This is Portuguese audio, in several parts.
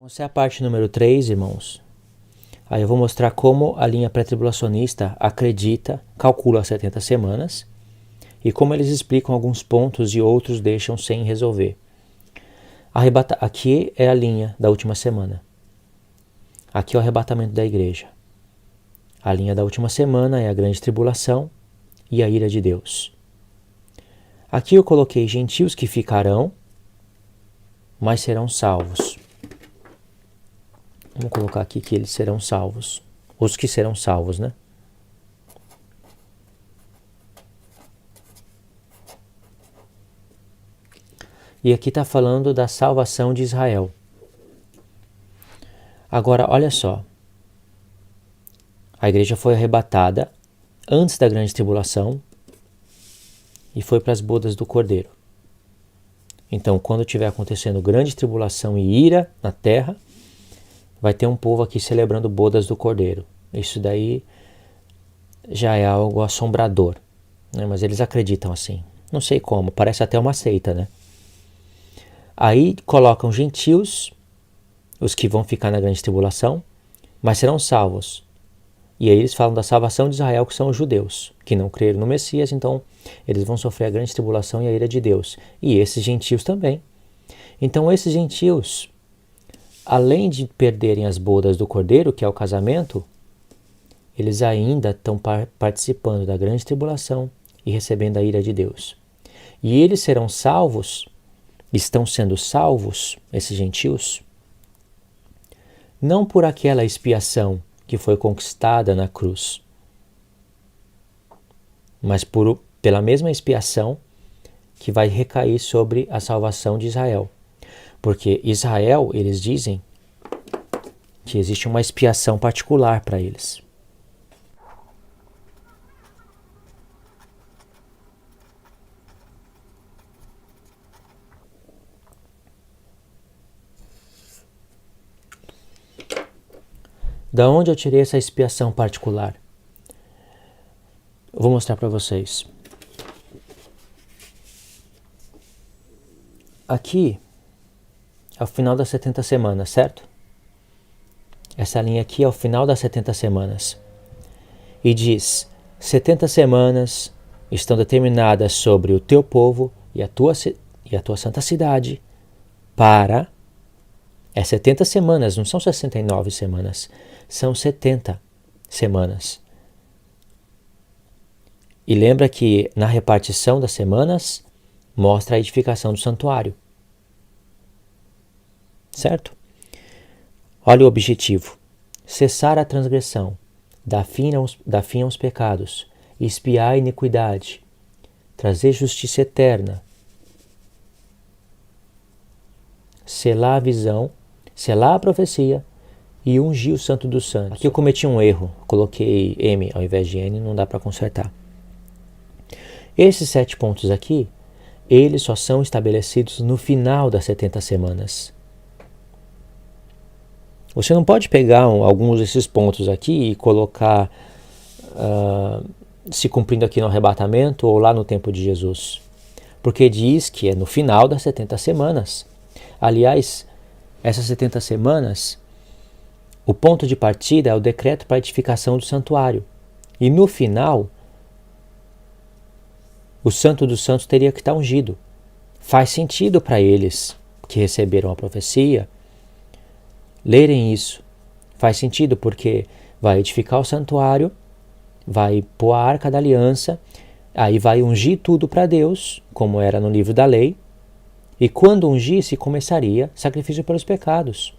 Essa é a parte número 3, irmãos. Aí eu vou mostrar como a linha pré-tribulacionista acredita, calcula as 70 semanas e como eles explicam alguns pontos e outros deixam sem resolver. Aqui é a linha da última semana. Aqui é o arrebatamento da igreja. A linha da última semana é a grande tribulação e a ira de Deus. Aqui eu coloquei gentios que ficarão, mas serão salvos. Vamos colocar aqui que eles serão salvos. Os que serão salvos, né? E aqui está falando da salvação de Israel. Agora, olha só. A igreja foi arrebatada antes da grande tribulação e foi para as bodas do Cordeiro. Então, quando estiver acontecendo grande tribulação e ira na terra, vai ter um povo aqui celebrando bodas do Cordeiro. Isso daí já é algo assombrador, né? Mas eles acreditam assim. Não sei como, parece até uma seita, né? Aí colocam gentios, os que vão ficar na grande tribulação, mas serão salvos. E aí eles falam da salvação de Israel, que são os judeus, que não creram no Messias, então eles vão sofrer a grande tribulação e a ira de Deus. E esses gentios também. Então esses gentios, além de perderem as bodas do Cordeiro, que é o casamento, eles ainda estão participando da grande tribulação e recebendo a ira de Deus. E eles serão salvos, estão sendo salvos, esses gentios, não por aquela expiação que foi conquistada na cruz, mas pela mesma expiação que vai recair sobre a salvação de Israel. Porque Israel, eles dizem que existe uma expiação particular para eles. Da onde eu tirei essa expiação particular? Eu vou mostrar para vocês. Aqui é o final das 70 semanas, certo? Essa linha aqui é o final das 70 semanas. E diz, 70 semanas estão determinadas sobre o teu povo e a tua santa cidade para... É 70 semanas, não são 69 semanas. São 70 semanas. E lembra que na repartição das semanas mostra a edificação do santuário. Certo? Olha o objetivo. Cessar a transgressão, dar fim aos pecados, expiar a iniquidade, trazer justiça eterna, selar a visão, selar a profecia e ungir o Santo dos Santos. Aqui eu cometi um erro, coloquei M ao invés de N, não dá para consertar. Esses 7 pontos aqui, eles só são estabelecidos no final das 70 semanas. Você não pode pegar alguns desses pontos aqui e colocar se cumprindo aqui no arrebatamento ou lá no tempo de Jesus. Porque diz que é no final das 70 semanas. Aliás, essas 70 semanas, o ponto de partida é o decreto para a edificação do santuário. E no final, o Santo dos Santos teria que estar ungido. Faz sentido para eles que receberam a profecia lerem isso. Faz sentido porque vai edificar o santuário, vai pôr a arca da aliança, aí vai ungir tudo para Deus, como era no livro da lei. E quando ungisse, começaria sacrifício pelos pecados.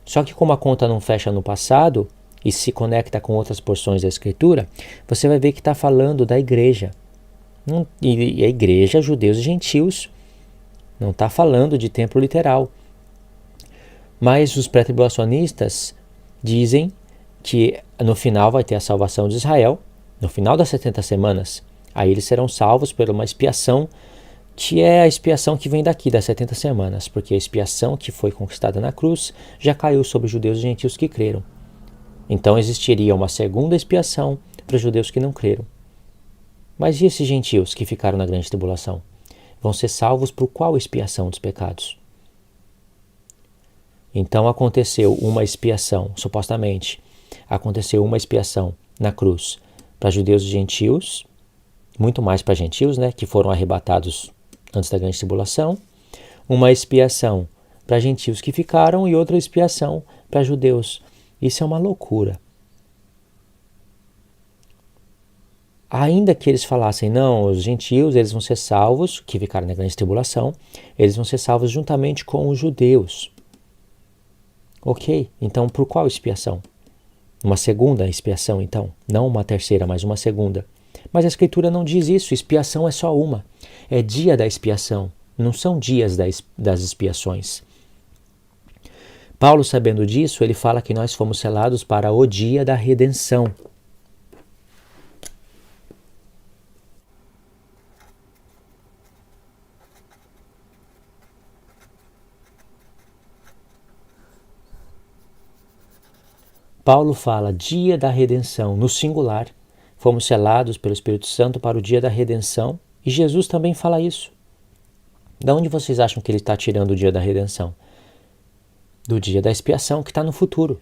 Só que como a conta não fecha no passado e se conecta com outras porções da Escritura, você vai ver que está falando da igreja. E a igreja, judeus e gentios, não está falando de templo literal. Mas os pré-tribulacionistas dizem que no final vai ter a salvação de Israel, no final das 70 semanas. Aí eles serão salvos por uma expiação que é a expiação que vem daqui, das 70 semanas, porque a expiação que foi conquistada na cruz já caiu sobre os judeus e gentios que creram. Então existiria uma segunda expiação para os judeus que não creram. Mas e esses gentios que ficaram na grande tribulação? Vão ser salvos por qual expiação dos pecados? Então aconteceu uma expiação, supostamente, aconteceu uma expiação na cruz para judeus e gentios, muito mais para gentios, né, que foram arrebatados antes da grande tribulação, uma expiação para gentios que ficaram e outra expiação para judeus. Isso é uma loucura. Ainda que eles falassem, não, os gentios eles vão ser salvos, que ficaram na grande tribulação, eles vão ser salvos juntamente com os judeus. Ok, então por qual expiação? Uma segunda expiação, então, não uma terceira, mas uma segunda. Mas a Escritura não diz isso, expiação é só uma. É dia da expiação, não são dias das expiações. Paulo, sabendo disso, ele fala que nós fomos selados para o dia da redenção. Paulo fala dia da redenção, no singular. Fomos selados pelo Espírito Santo para o dia da redenção. E Jesus também fala isso. De onde vocês acham que ele está tirando o dia da redenção? Do dia da expiação, que está no futuro.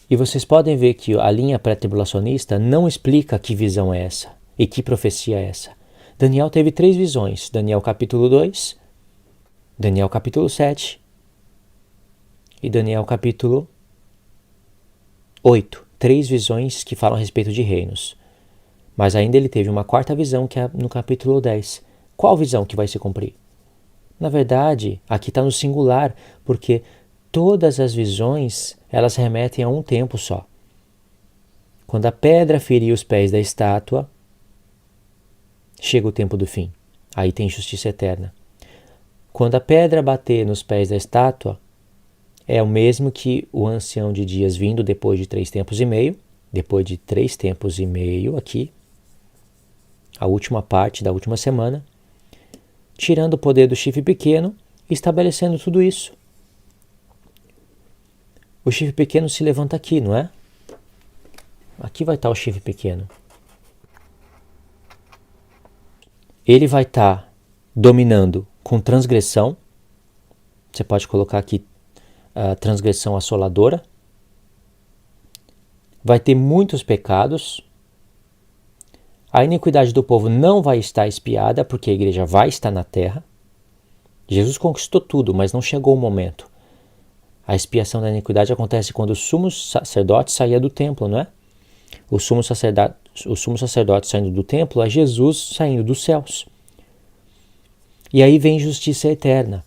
E vocês podem ver que a linha pré-tribulacionista não explica que visão é essa e que profecia é essa. Daniel teve 3 visões. Daniel capítulo 2, Daniel capítulo 7 e Daniel capítulo 8. 3 visões que falam a respeito de reinos. Mas ainda ele teve uma 4ª visão, que é no capítulo 10. Qual visão que vai se cumprir? Na verdade, aqui está no singular, porque todas as visões, elas remetem a um tempo só. Quando a pedra ferir os pés da estátua, chega o tempo do fim. Aí tem justiça eterna. Quando a pedra bater nos pés da estátua, é o mesmo que o ancião de dias vindo depois de 3 tempos e meio. Depois de 3 tempos e meio aqui, a última parte da última semana, tirando o poder do chifre pequeno e estabelecendo tudo isso. O chifre pequeno se levanta aqui, não é? Aqui vai estar o chifre pequeno. Ele vai estar dominando com transgressão. Você pode colocar aqui a transgressão assoladora. Vai ter muitos pecados. A iniquidade do povo não vai estar expiada, porque a igreja vai estar na terra. Jesus conquistou tudo, mas não chegou o momento. A expiação da iniquidade acontece quando o sumo sacerdote saía do templo, não é? O sumo sacerdote saindo do templo é Jesus saindo dos céus. E aí vem justiça eterna.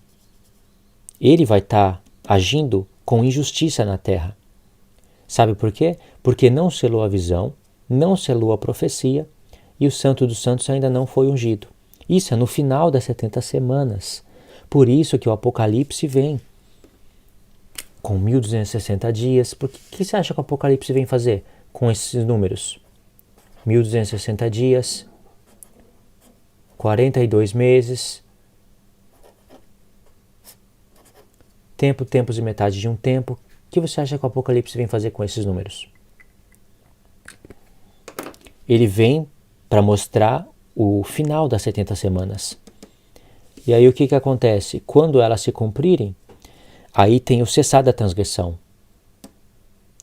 Ele vai estar agindo com injustiça na terra. Sabe por quê? Porque não selou a visão, não selou a profecia e o Santo dos Santos ainda não foi ungido. Isso é no final das 70 semanas. Por isso que o Apocalipse vem com 1260 dias. O que você acha que o Apocalipse vem fazer com esses números? 1260 dias, 42 meses, tempos e metade de um tempo. O que você acha que o Apocalipse vem fazer com esses números? Ele vem para mostrar o final das 70 semanas. E aí o que acontece? Quando elas se cumprirem, aí tem o cessar da transgressão,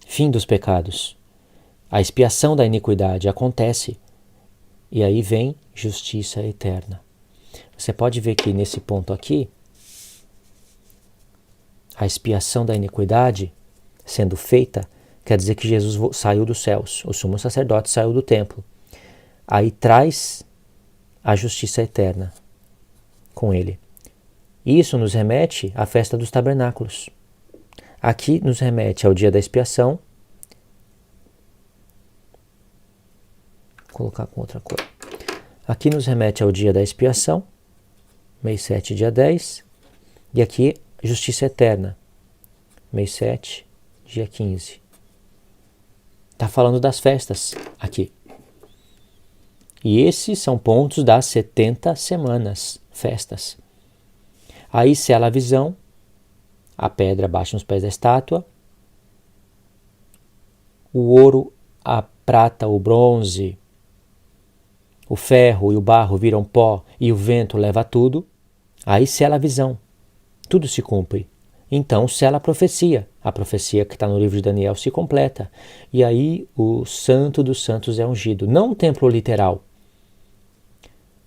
fim dos pecados. A expiação da iniquidade acontece e aí vem justiça eterna. Você pode ver que nesse ponto aqui, a expiação da iniquidade sendo feita, quer dizer que Jesus saiu dos céus, o sumo sacerdote saiu do templo. Aí traz a justiça eterna com ele. Isso nos remete à festa dos tabernáculos. Aqui nos remete ao dia da expiação. Vou colocar com outra cor. Aqui nos remete ao dia da expiação, mês 7, dia 10. E aqui, justiça eterna, mês 7, dia 15. Está falando das festas aqui. E esses são pontos das 70 semanas, festas. Aí sela a visão, a pedra baixa nos pés da estátua, o ouro, a prata, o bronze, o ferro e o barro viram pó e o vento leva tudo. Aí sela a visão, tudo se cumpre. então sela a profecia que está no livro de Daniel se completa. E aí o Santo dos Santos é ungido, não um templo literal.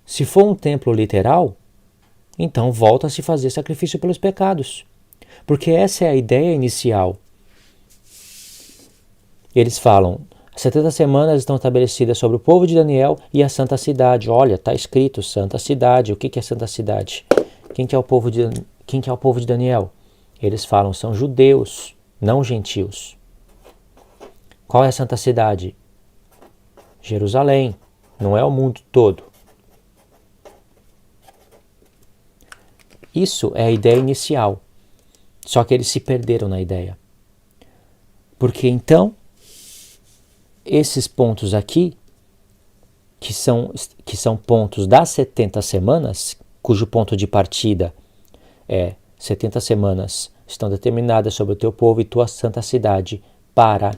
Se for um templo literal, então volta a se fazer sacrifício pelos pecados. Porque essa é a ideia inicial. Eles falam, 70 semanas estão estabelecidas sobre o povo de Daniel e a Santa Cidade. Olha, está escrito Santa Cidade. O que é Santa Cidade? Quem que é o povo de Daniel? Eles falam, são judeus, não gentios. Qual é a Santa Cidade? Jerusalém, não é o mundo todo. Isso é a ideia inicial. Só que eles se perderam na ideia. Porque então, esses pontos aqui, que são pontos das 70 semanas, cujo ponto de partida é 70 semanas estão determinadas sobre o teu povo e tua santa cidade para.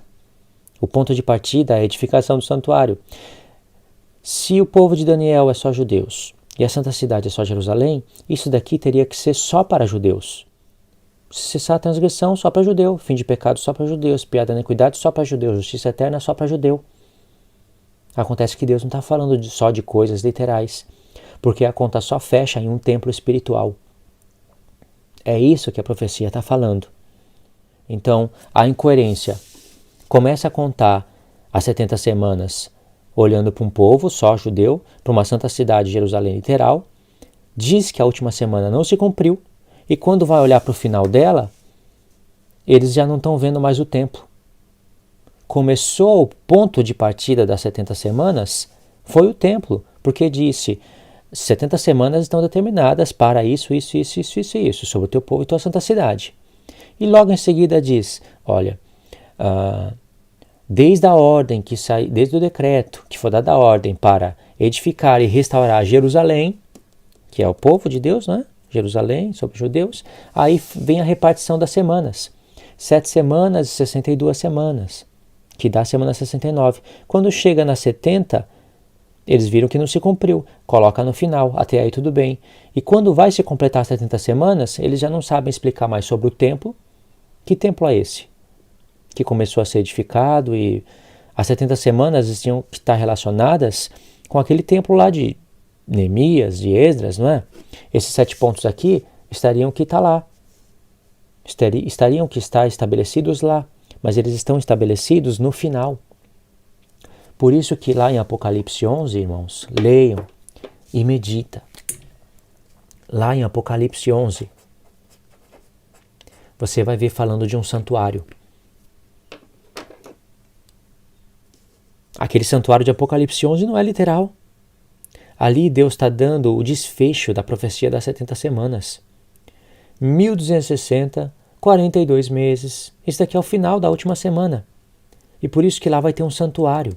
O ponto de partida é a edificação do santuário. Se o povo de Daniel é só judeus e a santa cidade é só Jerusalém, isso daqui teria que ser só para judeus. Cessar a transgressão só para judeu, fim de pecado só para judeus, piada da iniquidade só para judeu, justiça eterna só para judeu. Acontece que Deus não está falando só de coisas literais, porque a conta só fecha em um templo espiritual. É isso que a profecia está falando. Então, a incoerência começa a contar as 70 semanas olhando para um povo só judeu, para uma santa cidade, Jerusalém literal, diz que a última semana não se cumpriu, e quando vai olhar para o final dela, eles já não estão vendo mais o templo. Começou o ponto de partida das 70 semanas, foi o templo, porque disse, 70 semanas estão determinadas para isso, sobre o teu povo e tua santa cidade. E logo em seguida diz, olha, desde a ordem que sai, desde o decreto que foi dada a ordem para edificar e restaurar Jerusalém, que é o povo de Deus, né? Jerusalém, sobre os judeus, aí vem a repartição das semanas. 7 semanas e 62 semanas, que dá a semana 69. Quando chega na 70, eles viram que não se cumpriu, coloca no final, até aí tudo bem. E quando vai se completar as 70 semanas, eles já não sabem explicar mais sobre o templo. Que templo é esse? Que começou a ser edificado e as 70 semanas tinham que estar relacionadas com aquele templo lá de Neemias, de Esdras, não é? Esses 7 pontos aqui estariam que estar lá. Estariam que estar estabelecidos lá, mas eles estão estabelecidos no final. Por isso que lá em Apocalipse 11, irmãos, leiam e medita. Lá em Apocalipse 11, você vai ver falando de um santuário. Aquele santuário de Apocalipse 11 não é literal. Ali Deus está dando o desfecho da profecia das 70 semanas. 1260, 42 meses. Isso daqui é o final da última semana. E por isso que lá vai ter um santuário.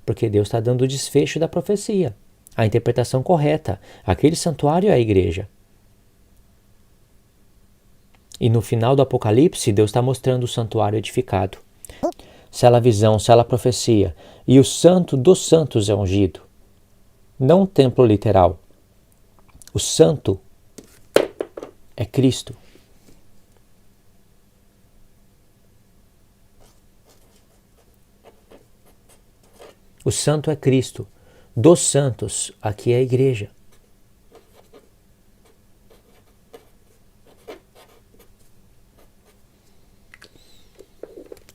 Porque Deus está dando o desfecho da profecia. A interpretação correta. Aquele santuário é a igreja. E no final do Apocalipse, Deus está mostrando o santuário edificado. Sela a visão, sela a profecia. E o santo dos santos é ungido. Não um templo literal. O santo é Cristo. O santo é Cristo. Dos santos, aqui é a igreja.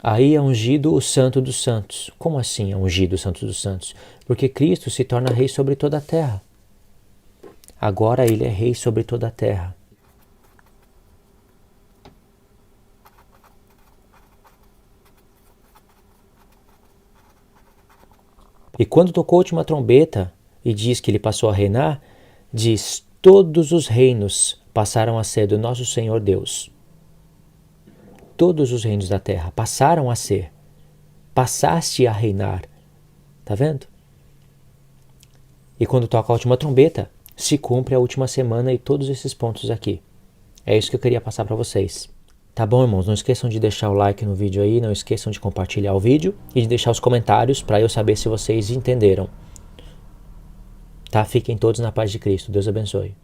Aí é ungido o santo dos santos. Como assim é ungido o santo dos santos? Porque Cristo se torna rei sobre toda a terra. Agora ele é rei sobre toda a terra. E quando tocou a última trombeta e diz que ele passou a reinar, diz, todos os reinos passaram a ser do nosso Senhor Deus. Todos os reinos da terra passaram a ser. Passaste a reinar. Tá vendo? E quando toca a última trombeta, se cumpre a última semana e todos esses pontos aqui. É isso que eu queria passar para vocês. Tá bom, irmãos? Não esqueçam de deixar o like no vídeo aí, não esqueçam de compartilhar o vídeo e de deixar os comentários para eu saber se vocês entenderam. Tá? Fiquem todos na paz de Cristo. Deus abençoe.